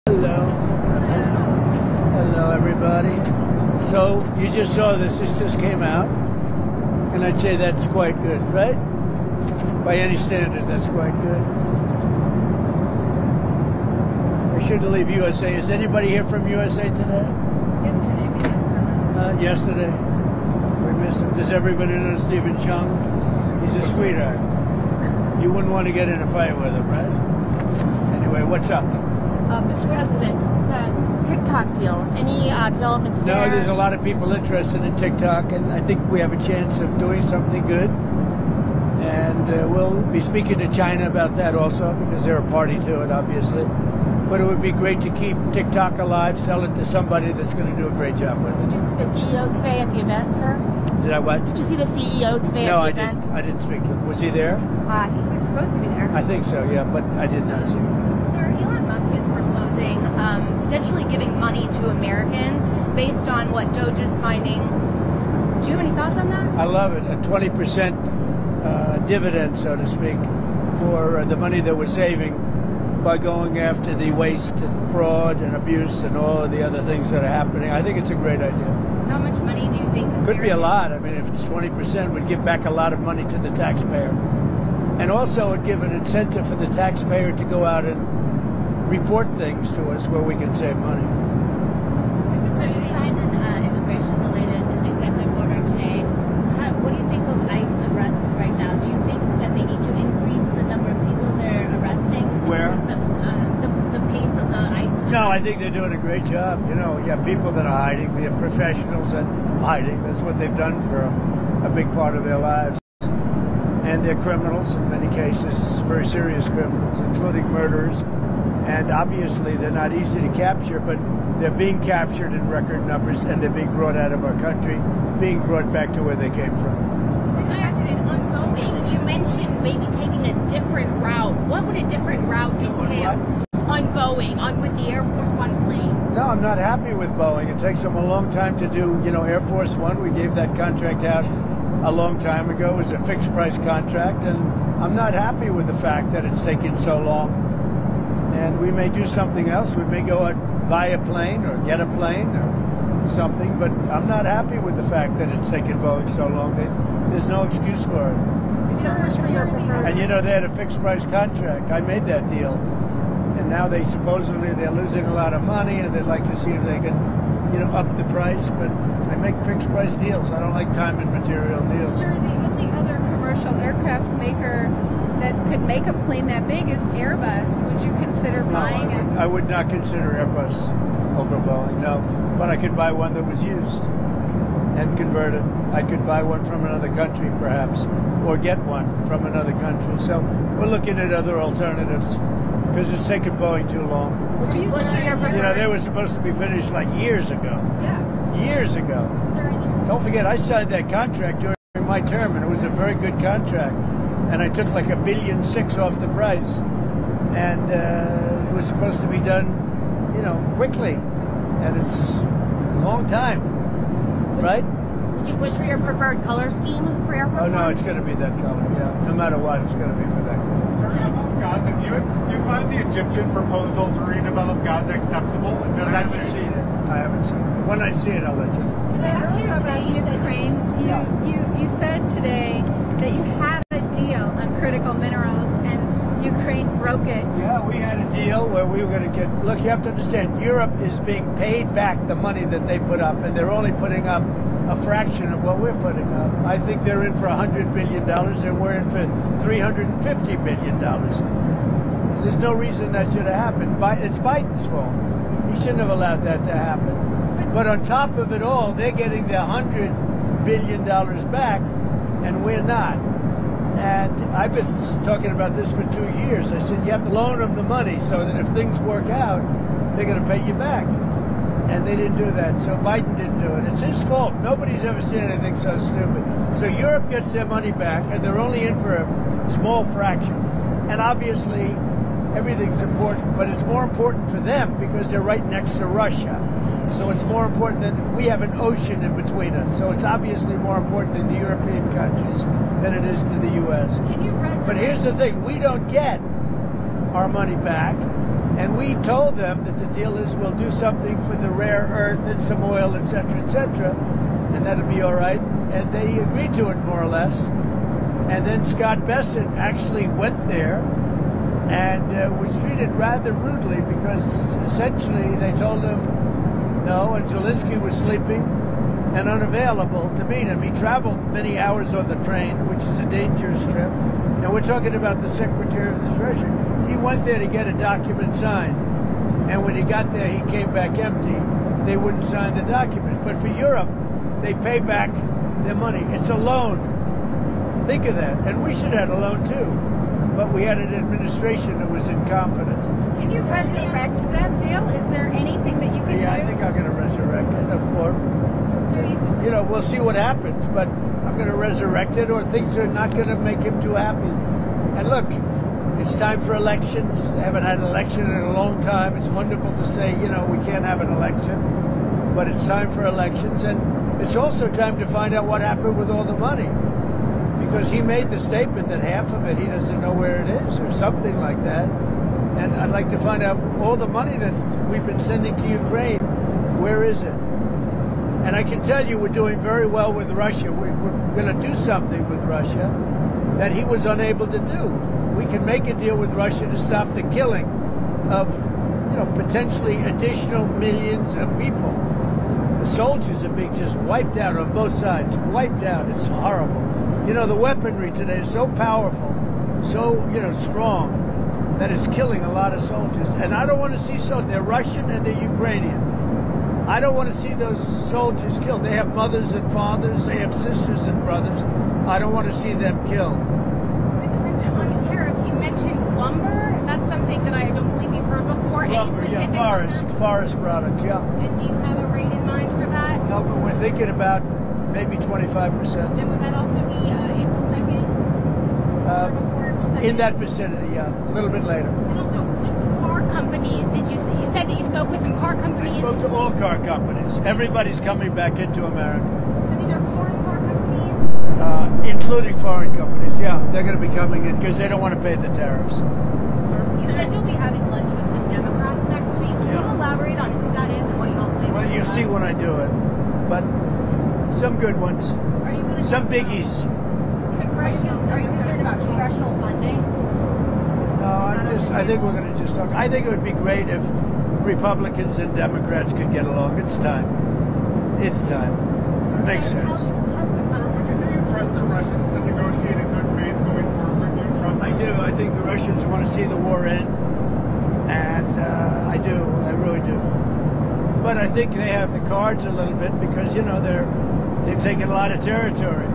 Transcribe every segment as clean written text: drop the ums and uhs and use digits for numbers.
Hello. Hello, everybody. So, you just saw this. This just came out. And I'd say that's quite good, right? By any standard, that's quite good. I shouldn't leave USA. Is anybody here from USA today? Yesterday, we had someone. Yesterday. We missed him. Does everybody know Stephen Chung? He's a sweetheart. You wouldn't want to get in a fight with him, right? Anyway, what's up? Mr. President, the TikTok deal, any developments there? No, there's a lot of people interested in TikTok, and I think we have a chance of doing something good. And we'll be speaking to China about that also, because they're a party to it, obviously. But it would be great to keep TikTok alive, sell it to somebody that's going to do a great job with it. Did you see the CEO today at the event, sir? Did I what? Did you see the CEO today at the event? No, I didn't speak to him. Was he there? He was supposed to be there. I think so, yeah, but I did not see him. Sir, Elon Musk is proposing potentially giving money to Americans based on what Doge is finding. Do you have any thoughts on that? I love it. A 20% dividend, so to speak, for the money that we're saving by going after the waste and fraud and abuse and all of the other things that are happening. I think it's a great idea. How much money do you think? Could be a lot. I mean, if it's 20%, we'd give back a lot of money to the taxpayer. And also it would give an incentive for the taxpayer to go out and report things to us where we can save money. So you signed an immigration-related executive order today. What do you think of ICE arrests right now? Do you think that they need to increase the number of people they're arresting? Where? The pace of the ICE? No, I think they're doing a great job. You know, you have people that are hiding. They're professionals at hiding. That's what they've done for a big part of their lives. And they're criminals in many cases, very serious criminals, including murderers. And obviously they're not easy to capture, but they're being captured in record numbers, and they're being brought out of our country, being brought back to where they came from. Mr. President, on Boeing, you mentioned maybe taking a different route. What would a different route entail? On Boeing, with the Air Force One plane? No, I'm not happy with Boeing. It takes them a long time to do, Air Force One. We gave that contract out a long time ago. It was a fixed price contract, and I'm not happy with the fact that it's taken so long. And we may do something else. We may go and buy a plane or get a plane or something, but I'm not happy with the fact that it's taken Boeing so long. There's no excuse for it. And they had a fixed price contract. I made that deal. And now they're losing a lot of money, and they'd like to see if they can, up the price. But I make fixed price deals. I don't like time and material deals. Sir, the only other commercial aircraft maker that could make a plane that big is Airbus. Would you consider buying it? I would not consider Airbus over Boeing, no. But I could buy one that was used and convert it. I could buy one from another country, perhaps, or get one from another country. So we're looking at other alternatives because it's taken Boeing too long. Would you they were supposed to be finished like years ago. Yeah. Years ago. Sir, Don't forget, I signed that contract during my term, and it was a very good contract. And I took like $1.6 billion off the price, and it was supposed to be done, quickly, and it's a long time, right? would you push for your preferred color scheme for Air Force Oh no, One? it's going to be that color. Yeah, no matter what, it's going to be for that color. Sir, about Gaza, do you find the Egyptian proposal to redevelop Gaza acceptable? And does I that haven't change? seen it. I haven't seen it. When I see it, I'll let you know. So earlier about Ukraine, you said today that you had a deal on critical minerals and Ukraine broke it. Yeah, we had a deal where we were going to get... Look, you have to understand, Europe is being paid back the money that they put up, and they're only putting up a fraction of what we're putting up. I think they're in for $100 billion, and we're in for $350 billion. There's no reason that should have happened. It's Biden's fault. He shouldn't have allowed that to happen. But on top of it all, they're getting their $100 billion back, and we're not. And I've been talking about this for 2 years. I said, you have to loan them the money so that if things work out, they're going to pay you back. And they didn't do that. So Biden didn't do it. It's his fault. Nobody's ever seen anything so stupid. So Europe gets their money back, and they're only in for a small fraction. And obviously, everything's important, but it's more important for them because they're right next to Russia. So it's more important than we have an ocean in between us. So it's obviously more important in the European countries than it is to the U.S. Can you But here's the thing. We don't get our money back, And we told them that the deal is we'll do something for the rare earth and some oil, etc., and that'll be all right. And they agreed to it more or less. And then Scott Bessent actually went there and was treated rather rudely because essentially they told him no, and Zelensky was sleeping and unavailable to meet him. He traveled many hours on the train, which is a dangerous trip. And we're talking about the Secretary of the Treasury. He went there to get a document signed. And when he got there, he came back empty. They wouldn't sign the document. But for Europe, they pay back their money. It's a loan. Think of that. And we should have a loan too. But we had an administration that was incompetent. Can you resurrect that deal? Is there anything that you can do? Yeah, I think I'm going to resurrect it. Or, you know, we'll see what happens. But I'm going to resurrect it, or things are not going to make him too happy. And look, it's time for elections. They haven't had an election in a long time. It's wonderful to say, you know, we can't have an election. But it's time for elections. And it's also time to find out what happened with all the money. Because he made the statement that half of it he doesn't know where it is, or something like that. And I'd like to find out all the money that we've been sending to Ukraine, where is it? And I can tell you we're doing very well with Russia. We're going to do something with Russia that he was unable to do. We can make a deal with Russia to stop the killing of, you know, potentially additional millions of people. The soldiers are being just wiped out on both sides, wiped out. It's horrible. You know, the weaponry today is so powerful, so, you know, strong, that it's killing a lot of soldiers. And I don't want to see they're Russian and they're Ukrainian. I don't want to see those soldiers killed. They have mothers and fathers, they have sisters and brothers. I don't want to see them killed. Mr. President, on tariffs, you mentioned lumber. That's something that I don't believe you've heard before. Lumber, yeah, forest products, yeah. And do you have a rate in mind for that? No, but we're thinking about maybe 25%. And would that also be April 2nd? Or before April 2nd? In that vicinity, yeah, a little bit later. And also, which car companies did you say? You said that you spoke with some car companies. I spoke to all car companies. Everybody's coming back into America. So these are foreign car companies? Including foreign companies, yeah. They're going to be coming in because they don't want to pay the tariffs. You said you'll be having lunch with some Democrats next week. Can you elaborate on who that is and what you'll play with? Well, you'll see when I do it. But some good ones. Are you going to some biggies. Are you concerned about congressional funding? No, I think we're going to just talk. I think it would be great if Republicans and Democrats could get along. It's time. It's time. Makes sense. Would you say you trust the Russians to negotiate in good faith going forward? Do you trust them? I do. I think the Russians want to see the war end. And I do. I really do. But I think they have the cards a little bit because, you know, they've taken a lot of territory.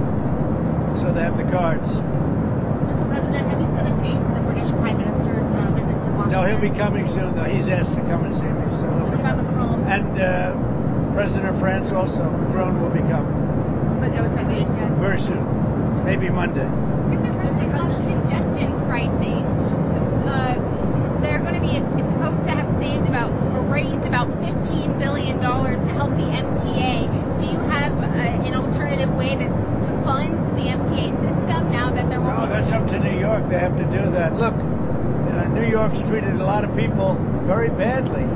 So they have the cards. Mr. President, have you set a date for the British Prime Minister's visit to Washington? No, he'll be coming soon, though. He's asked to come and see me. So he'll be coming. And President of France also, Macron, will be coming. But no dates yet? Very soon. Maybe Monday. Mr. President, on congestion pricing, so they're going to be, it's supposed to have raised about $15 billion to help the MTA. Do you have an alternative way to fund the MTA system now that they're working? No, that's up to New York. They have to do that. Look, New York's treated a lot of people very badly.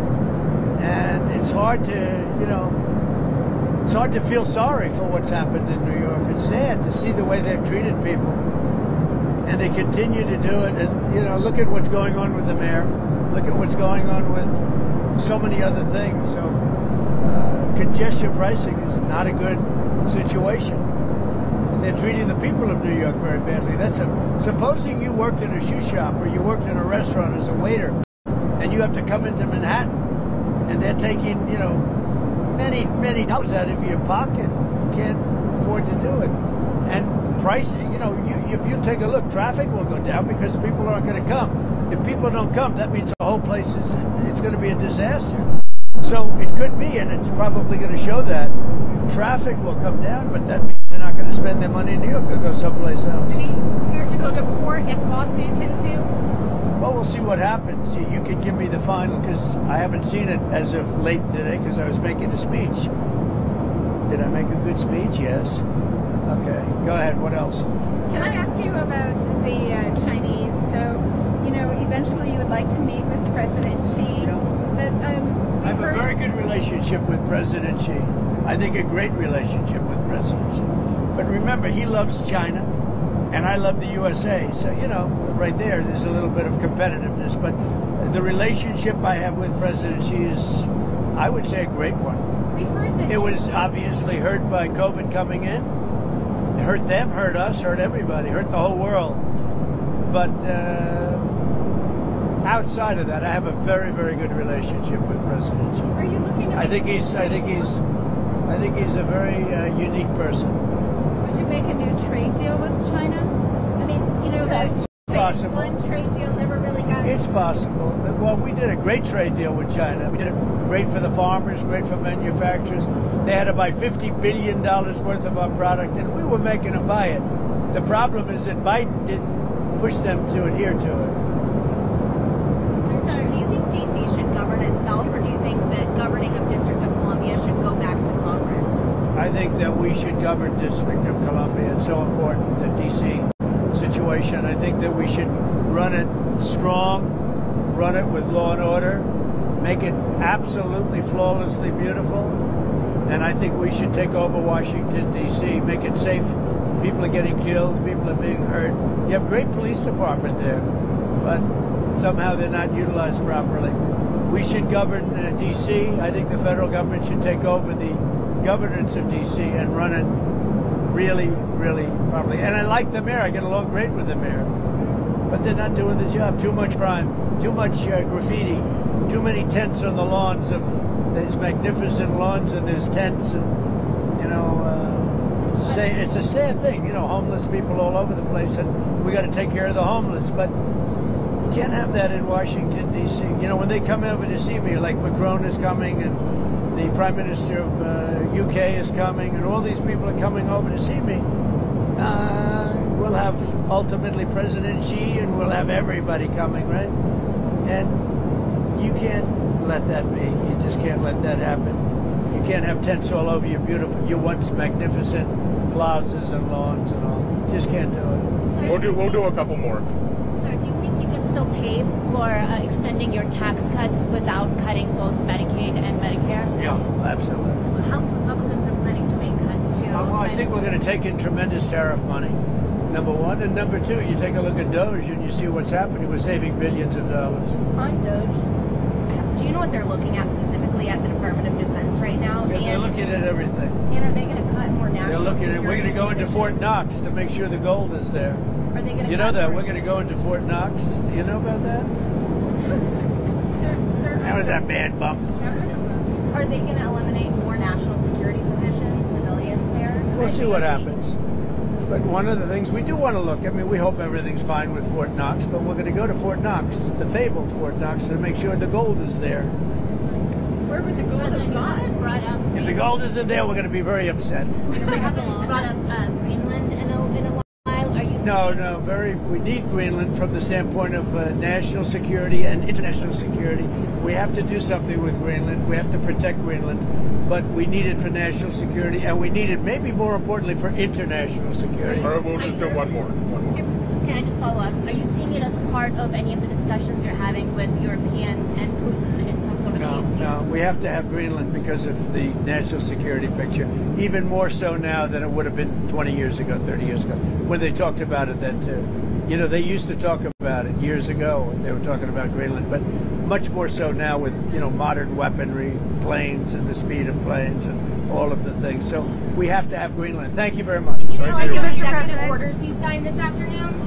And it's hard to, you know, it's hard to feel sorry for what's happened in New York. It's sad to see the way they've treated people. And they continue to do it. And, you know, look at what's going on with the mayor. Look at what's going on with so many other things. So congestion pricing is not a good situation. And they're treating the people of New York very badly. Supposing you worked in a shoe shop or you worked in a restaurant as a waiter and you have to come into Manhattan and they're taking, you know, many dollars out of your pocket. You can't afford to do it. And pricing, you know, if you take a look, traffic will go down because people aren't going to come. If people don't come, that means the whole place it's going to be a disaster. So it could be, and it's probably going to show that traffic will come down, but that means they're not going to spend their money in New York. They'll go someplace else. Are you here to go to court if lawsuits ensue? Well, we'll see what happens. You can give me the final, because I haven't seen it as of late today, because I was making a speech. Did I make a good speech? Yes. Okay. Go ahead. What else? Can I ask you about the Chinese? So, you know, eventually you would would like to meet with President Xi. But, I have a very good relationship with President Xi. I think a great relationship with President Xi. But remember, he loves China, and I love the USA. So, you know, right there's a little bit of competitiveness. But the relationship I have with President Xi is, I would say, a great one. we heard that It was obviously hurt by COVID coming in. It hurt them, hurt us, hurt everybody, hurt the whole world. But outside of that, I have a very, very good relationship with President Xi. Are you looking to I think he's a very unique person. would you make a new trade deal with China? I mean, you know, that It's phase possible. one trade deal never really got It's possible. Well, we did a great trade deal with China. We did it great for the farmers, great for manufacturers. They had to buy $50 billion worth of our product, and we were making them buy it. The problem is that Biden didn't push them to adhere to it. Do you think D.C. should govern itself, or do you think that governing of District of Columbia should go back to Congress? I think that we should govern District of Columbia. It's so important, the D.C. situation. I think that we should run it strong, run it with law and order, make it absolutely flawlessly beautiful. And I think we should take over Washington, D.C., make it safe. People are getting killed, people are being hurt. You have a great police department there, but somehow they're not utilized properly. We should govern D.C. I think the federal government should take over the governance of D.C. and run it really, really properly. And I like the mayor. I get along great with the mayor. But they're not doing the job. Too much crime, too much graffiti, too many tents on the lawns of these magnificent lawns, and there's tents, and, you know, it's a sad thing. You know, homeless people all over the place, and we got to take care of the homeless. But you can't have that in Washington, D.C. You know, when they come over to see me, like Macron is coming, and the Prime Minister of UK is coming, and all these people are coming over to see me, we'll have ultimately President Xi, and we'll have everybody coming, right? And you can't let that be. You just can't let that happen. You can't have tents all over your beautiful, your once magnificent plazas and lawns and all. You just can't do it. We'll do a couple more. Sir, do you think you can still pay for extending your tax cuts without cutting both Medicaid and Medicare? Yeah, absolutely. House Republicans are planning to make cuts too. Well, I think we're going to take in tremendous tariff money, number one. And number two, you take a look at Doge and you see what's happening. We're saving billions of dollars. On Doge, do you know what they're looking at specifically at the Department of Defense right now? Yeah, they're looking at everything. And are they going to cut more national They're looking at. We're going to go into security Fort Knox to make sure the gold is there. Are they going to? You know that we're going to go into Fort Knox. Do you know about that? Sir, That was a bad bump. Are they going to eliminate more national security positions, civilians there? We'll see what happens. But one of the things we do want to look, I mean, we hope everything's fine with Fort Knox, but we're going to go to Fort Knox, the fabled Fort Knox, to make sure the gold is there. where would the gold have gone? Brought up If the gold isn't there, we're going to be very upset. brought up Greenland in a while. Are you? No, we need Greenland from the standpoint of national security and international security. We have to do something with Greenland. We have to protect Greenland, but we need it for national security, and we need it, maybe more importantly, for international security. All right, we'll just do one more. So can I just follow up? Are you seeing it as part of any of the discussions you're having with Europeans and Putin in some sort of peace deal? No, we have to have Greenland because of the national security picture. Even more so now than it would have been 20 years ago, 30 years ago, when they talked about it then too. You know, they used to talk about it years ago. They were talking about Greenland, but much more so now with, you know, modern weaponry, planes and the speed of planes and all of the things. So we have to have Greenland. Thank you very much. Can you tell us you. what executive orders you signed this afternoon?